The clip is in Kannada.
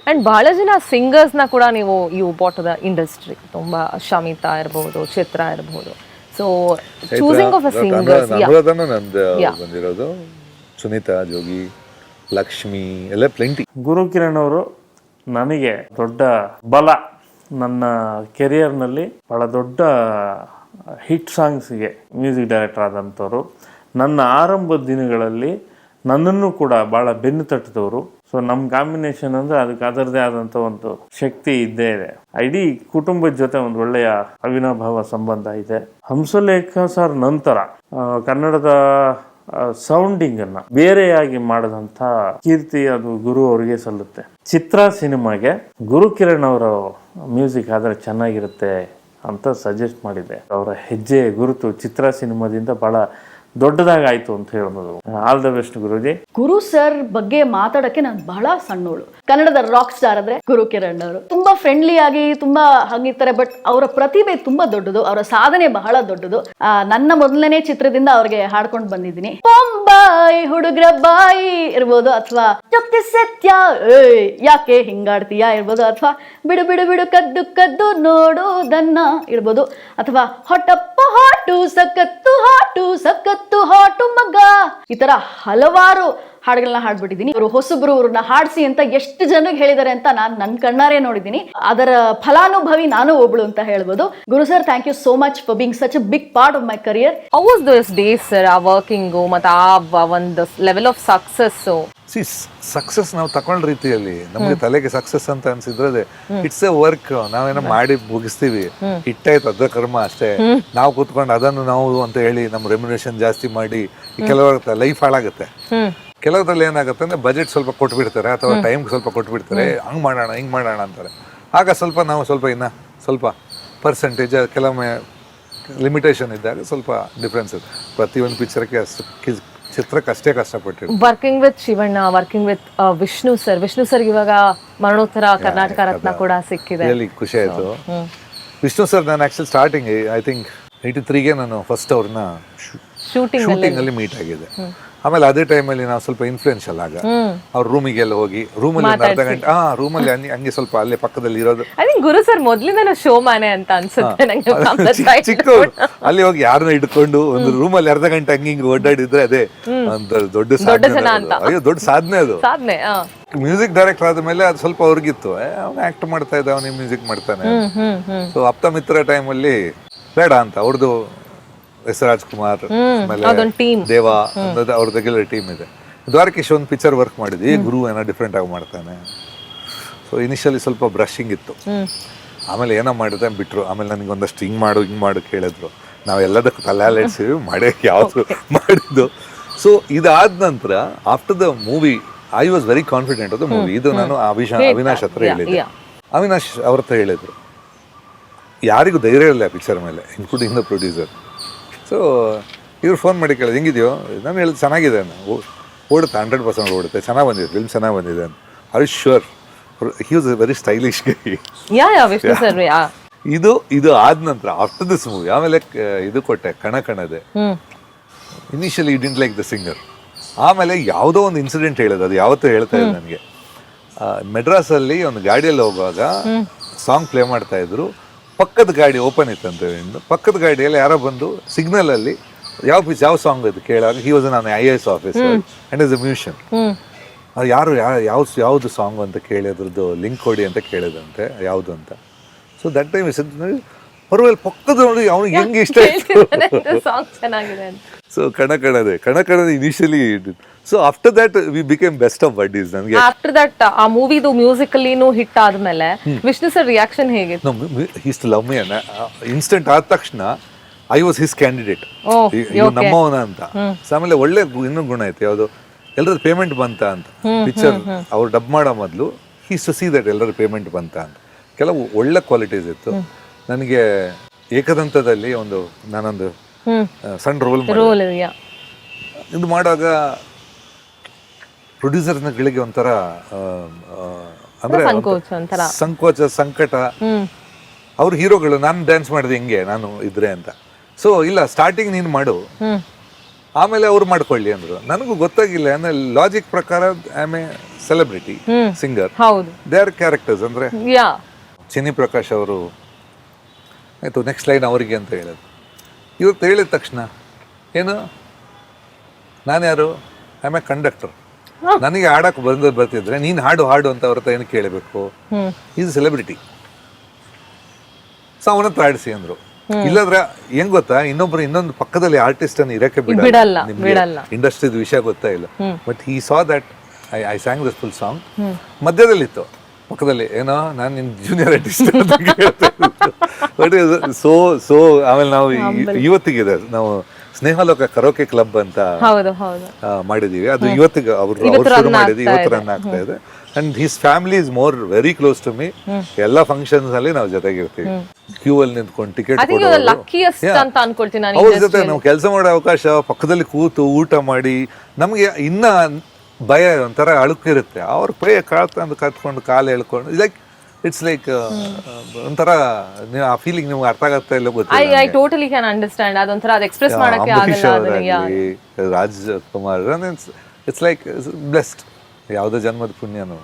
ಅಂಡ್ ಬಹಳ ಜನ ಸಿಂಗರ್ಸ್ ನ ಕೂಡ ನೀವು ಯು ಬಾಟ್ ದ ಇಂಡಸ್ಟ್ರಿ, ತುಂಬಾ ಶಮಿತಾ ಇರಬಹುದು, ಚಿತ್ರ ಇರಬಹುದು. So choosing of a singers ನಂದು ಬಂದಿರೋದು ಸುನೀತಾ, ಜೋಗಿ, ಲಕ್ಷ್ಮಿ ಎಲ್ಲ ಪ್ಲೆಂಟಿ. ಗುರುಕಿರಣ್ ಅವರು ನನಗೆ ದೊಡ್ಡ ಬಲ. ನನ್ನ ಕೆರಿಯರ್ನಲ್ಲಿ ಬಹಳ ದೊಡ್ಡ ಹಿಟ್ ಸಾಂಗ್ಸ್ಗೆ ಮ್ಯೂಸಿಕ್ ಡೈರೆಕ್ಟರ್ ಆದಂಥವ್ರು. ನನ್ನ ಆರಂಭದ ದಿನಗಳಲ್ಲಿ ನನ್ನನ್ನು ಕೂಡ ಭಾಳ ಬೆನ್ನು ತಟ್ಟಿದವರು. ಸೊ ನಮ್ಮ ಕಾಂಬಿನೇಷನ್ ಅಂದರೆ ಅದಕ್ಕೆ ಅದರದೇ ಆದಂಥ ಒಂದು ಶಕ್ತಿ ಇದ್ದೇ ಇದೆ. ಇಡೀ ಕುಟುಂಬದ ಜೊತೆ ಒಂದು ಒಳ್ಳೆಯ ಅವಿನಾಭಾವ ಸಂಬಂಧ ಇದೆ. ಹಂಸಲೇಖ ಸರ್ ನಂತರ ಕನ್ನಡದ ಸೌಂಡಿಂಗ್ ಅನ್ನ ಬೇರೆಯಾಗಿ ಮಾಡಿದಂಥ ಕೀರ್ತಿ ಅದು ಗುರು ಅವರಿಗೆ ಸಲ್ಲುತ್ತೆ. ಚಿತ್ರ ಸಿನಿಮಾಗೆ ಗುರುಕಿರಣ್ ಅವರ ಮ್ಯೂಸಿಕ್ ಆದರೆ ಚೆನ್ನಾಗಿರುತ್ತೆ ಅಂತ ಸಜೆಸ್ಟ್ ಮಾಡಿದೆ. ಅವರ ಹೆಜ್ಜೆ ಗುರುತು ಚಿತ್ರ ಸಿನಿಮಾದಿಂದ ಬಹಳ ದೊಡ್ಡದಾಗಾಯ್ತು ಅಂತ ಹೇಳ್ಬೋದು. All the best Guruji. Guru sir ಬಗ್ಗೆ ಮಾತಾಡಕ್ಕೆ ನಾನು ಬಹಳ ಸಣ್ಣೋಳು. ಕನ್ನಡದ ರಾಕ್ ಸ್ಟಾರ್ ಅಂದ್ರೆ ಗುರುಕಿರಣ್ ಅವರು. ತುಂಬಾ ಫ್ರೆಂಡ್ಲಿ ಆಗಿ ತುಂಬಾ ಹಾಗಿರ್ತಾರೆ, ಬಟ್ ಅವರ ಪ್ರತಿಭೆ ತುಂಬಾ ದೊಡ್ಡದು, ಅವರ ಸಾಧನೆ ಬಹಳ ದೊಡ್ಡದು. ನನ್ನ ಮೊದಲನೇ ಚಿತ್ರದಿಂದ ಅವ್ರಿಗೆ ಹಾಡ್ಕೊಂಡು ಬಂದಿದ್ದೀನಿ. ಬೊಂಬಾಯಿ ಹುಡುಗ್ರ ಬಾಯಿ ಇರ್ಬೋದು, ಅಥವಾ ಜೊತೆ ಸತ್ಯ ಯಾಕೆ ಹಿಂಗಾಡ್ತೀಯಾ ಇರ್ಬೋದು, ಅಥವಾ ಬಿಡು ಬಿಡು ಬಿಡು ಕದ್ದು ಕದ್ದು ನೋಡೋದನ್ನ ಇರ್ಬೋದು, ಅಥವಾ ಹೊಟ್ಟಪ್ಪ ಹಾಟು ಸಕತ್ತು ಹಾಟು ಸಕತ್ತು ಹಾಟು ಮಗ, ಈ ತರ ಹಲವಾರು ಹಾಡುಗಳನ್ನ ಹಾಡ್ಬಿಟ್ಟಿದ್ದೀನಿ. ಇವರು ಹೊಸಬ್ರು, ಅವ್ರನ್ನ ಹಾಡಿಸಿ ಅಂತ ಎಷ್ಟು ಜನಕ್ಕೆ ಹೇಳಿದ್ದಾರೆ ಅಂತ ನಾನು ನನ್ನ ಕಣ್ಣಾರೆ ನೋಡಿದ್ದೀನಿ. ಅದರ ಫಲಾನುಭವಿ ನಾನು ಒಬ್ಳು ಅಂತ ಹೇಳ್ಬೋದು. Guru sir, thank you so much for being such a big part of my career. How was this days sir, ಆ ವರ್ಕಿಂಗು ಮತ್ತು ಆ ಒಂದು ಲೆವೆಲ್ ಆಫ್ ಸಕ್ಸಸ್ಸು? ಸಕ್ಸಸ್ ನಾವು ತಕೊಂಡ ರೀತಿಯಲ್ಲಿ ನಮಗೆ ತಲೆಗೆ ಸಕ್ಸಸ್ ಅಂತ ಅನ್ಸಿದ್ರೆ ಇಟ್ಸ್ ಎ ವರ್ಕ್. ನಾವೇನೋ ಮಾಡಿ ಮುಗಿಸ್ತೀವಿ, ಹಿಟ್ಟಾಯ್ತು ಅದ ಕರ್ಮ ಅಷ್ಟೇ. ನಾವು ಕೂತ್ಕೊಂಡು ಅದನ್ನು ನಾವು ಅಂತ ಹೇಳಿ ನಮ್ಮ ರೆಮ್ಯುನೇಷನ್ ಜಾಸ್ತಿ ಮಾಡಿ ಕೆಲವರ ಲೈಫ್ ಹಾಳಾಗುತ್ತೆ. ಕೆಲವರಲ್ಲಿ ಏನಾಗುತ್ತೆ ಅಂದ್ರೆ ಬಜೆಟ್ ಸ್ವಲ್ಪ ಕೊಟ್ಬಿಡ್ತಾರೆ ಅಥವಾ ಟೈಮ್ ಸ್ವಲ್ಪ ಕೊಟ್ಬಿಡ್ತಾರೆ, ಹಂಗ್ ಮಾಡೋಣ ಹಿಂಗ್ ಮಾಡೋಣ ಅಂತಾರೆ. ಆಗ ಸ್ವಲ್ಪ ನಾವು ಸ್ವಲ್ಪ ಇನ್ನ ಸ್ವಲ್ಪ ಪರ್ಸೆಂಟೇಜ್ ಕೆಲವೊಮ್ಮೆ ಲಿಮಿಟೇಷನ್ ಇದ್ದಾಗ ಸ್ವಲ್ಪ ಡಿಫ್ರೆನ್ಸ್ ಇದೆ. ಪ್ರತಿಯೊಂದು ಪಿಕ್ಚರ್ಗೆ ಚಿತ್ರಕ್ಕೆ ಅಷ್ಟೇ ಕಷ್ಟಪಟ್ಟಿರ್ತೀವಿ. Working with Shivanna, working with Vishnu sir ಇವಾಗ ಮರಣೋತ್ತರ ಕರ್ನಾಟಕ ರತ್ನ ಕೂಡ ಸಿಕ್ಕಿದೆ. ಖುಷಿ ಆಯ್ತು. ವಿಷ್ಣು ಸರ್ ನಾನು ಆಕ್ಚುಲಿ ಸ್ಟಾರ್ಟಿಂಗ್ ಐ ಥಿಂಕ್ 83ಗೆ ನಾನು ಫಸ್ಟ್ ಅವ್ರನ್ನ ಶೂಟಿಂಗ್ ಅಲ್ಲಿ ಮೀಟ್ ಆಗಿದೆ. ಆಮೇಲೆ ಅದೇ ಟೈಮಲ್ಲಿ ನಾವು ಸ್ವಲ್ಪ ಇನ್ಫ್ಲೂಯೆನ್ಷಿಯಲ್ ಆಗ ಅವ್ರ ರೂಮಿಗೆಲ್ಲ ಹೋಗಿ ರೂಮಲ್ಲಿ ಒಂದು ಅರ್ಧ ಗಂಟೆ ರೂಮಲ್ಲಿ ಹಂಗೆ ಸ್ವಲ್ಪ ಅಲ್ಲೇ ಪಕ್ಕದಲ್ಲಿ ಇರೋದು. ಐ ಥಿಂಕ್ ಗುರು ಸರ್ ಮೊದಲಿಂದ ಶೋ ಮ್ಯಾನೆ ಅಂತ ಅನ್ಸುತ್ತೆ ನಂಗೆ. ಚಿಕ್ಕ ಅಲ್ಲಿ ಹೋಗಿ ಯಾರನ್ನ ಹಿಡ್ಕೊಂಡು ಒಂದು ರೂಮಲ್ಲಿ ಅರ್ಧ ಗಂಟೆ ಹಂಗೆ ಓಡಾಡಿದ್ರೆ ಅದೇ ಒಂದು ದೊಡ್ಡ ಸಾಧನೆ. ಅಯ್ಯೋ ದೊಡ್ಡ ಸಾಧನೆ ಅದು. ಮ್ಯೂಸಿಕ್ ಡೈರೆಕ್ಟರ್ ಆದ್ಮೇಲೆ ಅದು ಸ್ವಲ್ಪ ಅವ್ರಿಗಿತ್ತು, ಅವ್ನು ಆಕ್ಟ್ ಮಾಡ್ತಾ ಇದ್ದ, ಅವನಿಗೆ ಮ್ಯೂಸಿಕ್ ಮಾಡ್ತಾನೆ. ಸೊ ಆಪ್ತ ಮಿತ್ರ ಟೈಮಲ್ಲಿ ಬೇಡ ಅಂತ ಅವ್ರದ್ದು ಎಸ್ ರಾಜ್ಕುಮಾರ್, ದೇವಾ ಅವ್ರ ರೆಗ್ಯುಲರ್ ಟೀಮ್ ಇದೆ. ದ್ವಾರಕೀಶ್ ಒಂದು ಪಿಕ್ಚರ್ ವರ್ಕ್ ಮಾಡಿದ್ವಿ. ಗುರು ಏನೋ ಡಿಫ್ರೆಂಟ್ ಆಗಿ ಮಾಡ್ತಾನೆ. ಸೊ ಇನಿಷಿಯಲಿ ಸ್ವಲ್ಪ ಬ್ರಷಿಂಗ್ ಇತ್ತು, ಆಮೇಲೆ ಏನೋ ಮಾಡಿದ್ರೆ ಬಿಟ್ರು. ಆಮೇಲೆ ನನಗೆ ಒಂದಷ್ಟು ಹಿಂಗ್ ಮಾಡು ಕೇಳಿದ್ರು. ನಾವು ಎಲ್ಲದಕ್ಕೂ ತಲೆಯಾಡಿಸಿವಿ ಮಾಡಿ ಯಾವುದು ಮಾಡಿದ್ದು. ಸೊ ಇದಾದ ನಂತರ after the movie I was very confident of the movie. ಇದು ನಾನು ಅವಿನಾಶ್ ಹತ್ರ ಹೇಳಿದ್ದೆ. ಅವಿನಾಶ್ ಅವ್ರ ಹತ್ರ ಹೇಳಿದ್ರು, ಯಾರಿಗೂ ಧೈರ್ಯ ಇಲ್ಲ ಪಿಕ್ಚರ್ ಮೇಲೆ, ಇನ್ಕ್ಲೂಡಿಂಗ್ ದ ಪ್ರೊಡ್ಯೂಸರ್. ಸೊ ಇವ್ರು ಫೋನ್ ಮಾಡಿ ಕೇಳಿದ್ರು, ಹೆಂಗಿದೆಯೋ? ನಾನು ಹೇಳಿದ್ದು ಚೆನ್ನಾಗಿದೆ, ಓಡುತ್ತೆ 100% ಓಡುತ್ತೆ, ಚೆನ್ನಾಗಿ ಬಂದಿದೆ, ಫಿಲ್ಮ್ ಚೆನ್ನಾಗಿ ಬಂದಿದೆ ಅಂತ. Are you sure? He was a very stylish guy. ಇದು ಆದ ನಂತರ ಆಫ್ಟರ್ ದಿಸ್ ಮೂವಿ ಆಮೇಲೆ ಇದು ಕೊಟ್ಟೆ Kanakanade. Initially you didn't like the singer. ಆಮೇಲೆ ಯಾವುದೋ ಒಂದು ಇನ್ಸಿಡೆಂಟ್ ಹೇಳೋದು, ಅದು ಯಾವತ್ತೂ ಹೇಳ್ತಾ ಇದೆ ನನಗೆ. ಮೆಡ್ರಾಸಲ್ಲಿ ಒಂದು ಗಾಡಿಯಲ್ಲಿ ಹೋಗುವಾಗ ಸಾಂಗ್ ಪ್ಲೇ ಮಾಡ್ತಾ ಇದ್ರು. ಪಕ್ಕದ ಗಾಡಿ ಓಪನ್ ಇತ್ತಂತೆ. ಪಕ್ಕದ ಗಾಡಿಯಲ್ಲಿ ಯಾರೋ ಬಂದು ಸಿಗ್ನಲ್ ಅಲ್ಲಿ ಯಾವ ಸಾಂಗ್ ಇದು ಕೇಳಾಗ ಹಿ ವಾಸ್ ನಾನು IAS officer and is a musician. ಅದು ಯಾವುದು ಸಾಂಗ್ ಅಂತ ಕೇಳಿ ಅದ್ರದ್ದು ಲಿಂಕ್ ಕೊಡಿ ಅಂತ ಕೇಳಿದಂತೆ, ಯಾವುದು ಅಂತ. ಸೊ ದಟ್ ಟೈಮ್ ಪರವಾಗಿಲ್ಲ, ಪಕ್ಕದ ನೋಡಿ ಅವ್ನಿಗೆ ಹೆಂಗೆ ಇಷ್ಟ ಆಯ್ತು. So Kanakanade initially. So after that we became best of buddies. ನನಗೆ ಆಫ್ಟರ್ ದಟ್ ಆ ಮೂವಿದು ಮ್ಯೂಸಿಕಲ್ಲಿನೂ ಹಿಟ್ ಆದ್ಮೇಲೆ ವಿಷ್ಣು ಸರ್ ರಿಯಾಕ್ಷನ್ ಹೇಗಿತ್ತು? He use to love me. Instant ಆದ ತಕ್ಷಣ ಐ ವಾಸ್ ಹಿಸ್ ಕ್ಯಾಂಡಿಡೇಟ್, ನಮ್ಮವನ ಅಂತ. ಆಮೇಲೆ ಒಳ್ಳೆ ಇನ್ನೂ ಗುಣ ಐತೆ, ಯಾವುದು ಎಲ್ಲರ ಪೇಮೆಂಟ್ ಬಂತ ಅಂತ. ಪಿಕ್ಚರ್ ಅವ್ರು ಡಬ್ ಮಾಡೋ ಮೊದಲು ಹಿ ಟು ಸಿ ದಟ್ ಎಲ್ಲರ ಪೇಮೆಂಟ್ ಬಂತ ಅಂತ. ಕೆಲವು ಒಳ್ಳೆ ಕ್ವಾಲಿಟೀಸ್ ಇತ್ತು. ನನಗೆ ಏಕದಂತದಲ್ಲಿ ನಾನೊಂದು ಸಣ್ಣ ರೋಲ್ ಇದು ಮಾಡುವಾಗ ಪ್ರೊಡ್ಯೂಸರ್ಗಳಿಗೆ ಒಂಥರ ಅಂದ್ರೆ ಸಂಕೋಚ, ಸಂಕಟ. ಅವ್ರ ಹೀರೋಗಳು ನಾನು ಡ್ಯಾನ್ಸ್ ಮಾಡಿದೆ ಹಿಂಗೆ ನಾನು ಇದ್ರೆ ಅಂತ. ಸೊ ಇಲ್ಲ, ಸ್ಟಾರ್ಟಿಂಗ್ ನೀನು ಮಾಡು, ಆಮೇಲೆ ಅವ್ರು ಮಾಡ್ಕೊಳ್ಳಿ ಅಂದ್ರು. ನನಗೂ ಗೊತ್ತಾಗಿಲ್ಲ, ಅಂದ್ರೆ ಲಾಜಿಕ್ ಪ್ರಕಾರ I am A celebrity singer, ಹೌದು ದೇ ಆರ್ ಕ್ಯಾರೆಕ್ಟರ್ಸ್. ಅಂದ್ರೆ ಯಾ ಚಿನ್ನಿ ಪ್ರಕಾಶ್ ಅವರು ಆಯ್ತು ನೆಕ್ಸ್ಟ್ ಲೈನ್ ಅವರಿಗೆ ಅಂತ ಹೇಳೋದು. ಇವತ್ತು ಹೇಳಿದ ತಕ್ಷಣ ಏನು, ನಾನು ಯಾರು, ಐ ಆಮ್ ಎ ಕಂಡಕ್ಟರ್, ನನಗೆ ಹಾಡಕ್ಕೆ ಬರ್ತಿದ್ರೆ ನೀನು ಹಾಡು ಅಂತ ಅವ್ರ ಹತ್ರ ಏನು ಕೇಳಬೇಕು, ಈಸ್ ಸೆಲೆಬ್ರಿಟಿ, ಸೊ ಅವನ ಹತ್ರ ಆಡಿಸಿ ಅಂದ್ರು. ಇಲ್ಲದ್ರೆ ಹೆಂಗ್ ಗೊತ್ತಾ, ಇನ್ನೊಂದು ಪಕ್ಕದಲ್ಲಿ ಆರ್ಟಿಸ್ಟ್ ಅನ್ನು ಇರಕ್ಕೆ ಬಿಡಲ್ಲ. ಇಂಡಸ್ಟ್ರಿದ ವಿಷಯ ಗೊತ್ತಾ ಇಲ್ಲ. But he saw that I sang this full song, ಮಧ್ಯದಲ್ಲಿತ್ತು ಪಕ್ಕದಲ್ಲಿ ಏನೋ ನಾನು ನಿನ್ ಜೂನಿಯರ್ ಆರ್ಟಿಸ್ಟ್ ಬಟ್ ಸೊ ಆಮೇಲೆ ನಾವು ಇವತ್ತಿಗಿದೆ ನಾವು ಸ್ನೇಹಲೋಕ ಕರೋಕೆ ಕ್ಲಬ್ ಅಂತ ಹೌದು ಮಾಡಿದೀವಿ. ಅದು ಇವತ್ತಿಗೆ ಅವ್ರು ಶುರು ಮಾಡಿದ್ವಿ, ಇವತ್ತು ರನ್ ಆಗ್ತಾ ಇದೆ. And his family is more very close to me. ಎಲ್ಲ ಫಂಕ್ಷನ್ಸ್ ಅಲ್ಲಿ ನಾವು ಜೊತೆಗಿರ್ತೀವಿ, ಕ್ಯೂ ಅಲ್ಲಿ ನಿಂತ್ಕೊಂಡು ಟಿಕೆಟ್ ಲಕ್ಕಿಯಸ್ಟ್ ಅಂತ ಅನ್ಕೊಳ್ತೀನಿ ನಾನು. ಅವ್ರ ಜೊತೆ ನಾವು ಕೆಲಸ ಮಾಡೋ ಅವಕಾಶ, ಪಕ್ಕದಲ್ಲಿ ಕೂತು ಊಟ ಮಾಡಿ, ನಮ್ಗೆ ಇನ್ನ ಭಯ ಒಂಥರ ಅಳುಕಿರುತ್ತೆ. ಅವ್ರ ಪೇಯ ಕತ್ಕೊಂಡು ಕಾಲು ಎಳ್ಕೊಂಡು ಇಟ್ಸ್ ಲೈಕ್ ಒಂಥರ ಆ ಫೀಲಿಂಗ್ ನಿಮ್ಗೆ ಅರ್ಥ ಆಗತ್ತಾ ಇಲ್ಲ ಗೊತ್ತಿಲ್ಲ. I totally can understand. ಅದೊಂಥರ ಅದು ಎಕ್ಸ್ಪ್ರೆಸ್ ಮಾಡಕ್ಕೆ ಆಗಲ್ಲ. Raj Kumar, it's like blessed, ಯಾವುದೋ ಜನ್ಮದ ಪುಣ್ಯನು.